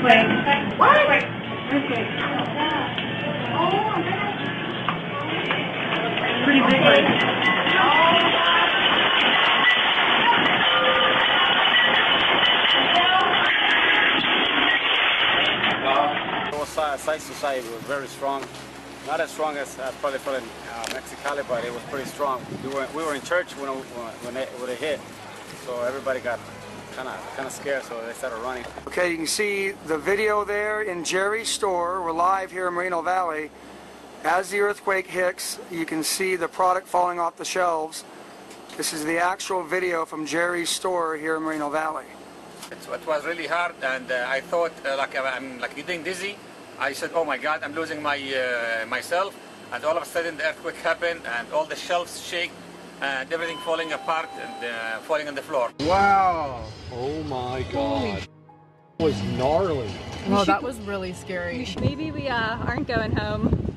earthquake. What? Earthquake. Pretty big one. It was side to side. It was very strong. Not as strong as probably for Mexicali, but it was pretty strong. We were in church when it hit, so everybody got kind of scared, so they started running. Okay, you can see the video there in Jerry's store. We're live here in Moreno Valley. As the earthquake hits, you can see the product falling off the shelves. This is the actual video from Jerry's store here in Moreno Valley. It was really hard, and I thought I'm getting dizzy. I said, "Oh my God, I'm losing myself." And all of a sudden, the earthquake happened, and all the shelves shake, and everything falling apart and falling on the floor. Wow! Oh my God! It was gnarly. Well, that was really scary. Maybe we aren't going home.